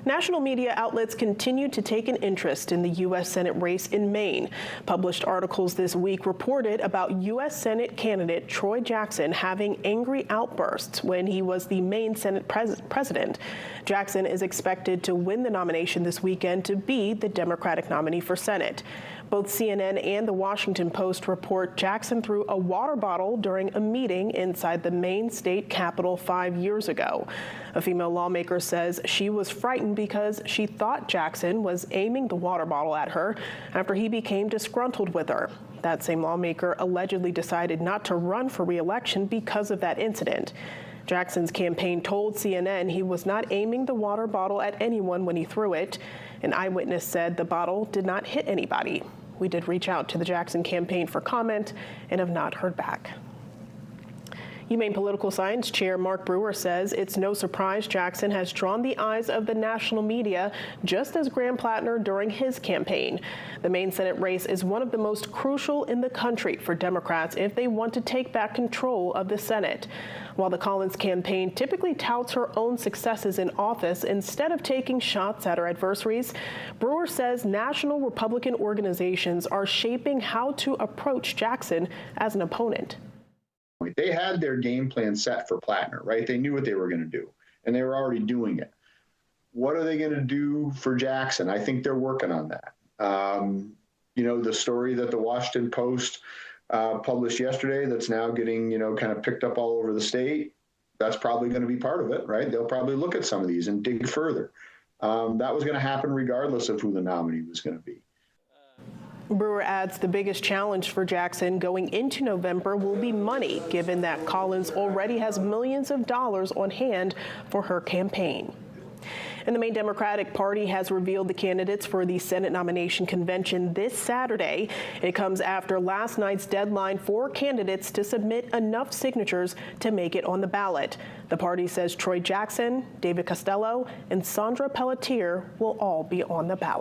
National media outlets continue to take an interest in the U.S. Senate race in Maine. Published articles this week reported about U.S. Senate candidate Troy Jackson having angry outbursts when he was the Maine Senate president. Jackson is expected to win the nomination this weekend to be the Democratic nominee for Senate. Both CNN and the Washington Post report Jackson threw a water bottle during a meeting inside the Maine state capitol 5 years ago. A female lawmaker says she was frightened because she thought Jackson was aiming the water bottle at her after he became disgruntled with her. That same lawmaker allegedly decided not to run for re-election because of that incident. Jackson's campaign told CNN he was not aiming the water bottle at anyone when he threw it. An eyewitness said the bottle did not hit anybody. We did reach out to the Jackson campaign for comment and have not heard back. UMaine Political Science Chair Mark Brewer says it's no surprise Jackson has drawn the eyes of the national media, just as Graham Plattner during his campaign. The Maine Senate race is one of the most crucial in the country for Democrats if they want to take back control of the Senate. While the Collins campaign typically touts her own successes in office instead of taking shots at her adversaries, Brewer says national Republican organizations are shaping how to approach Jackson as an opponent. They had their game plan set for Plattner, right? They knew what they were going to do, and they were already doing it. What are they going to do for Jackson? I think they're working on that. The story that the Washington Post published yesterday that's now getting, kind of picked up all over the state, that's probably going to be part of it, right? They'll probably look at some of these and dig further. That was going to happen regardless of who the nominee was going to be. Brewer adds the biggest challenge for Jackson going into November will be money, given that Collins already has millions of dollars on hand for her campaign. And the Maine Democratic Party has revealed the candidates for the Senate nomination convention this Saturday. It comes after last night's deadline for candidates to submit enough signatures to make it on the ballot. The party says Troy Jackson, David Costello, and Sandra Pelletier will all be on the ballot.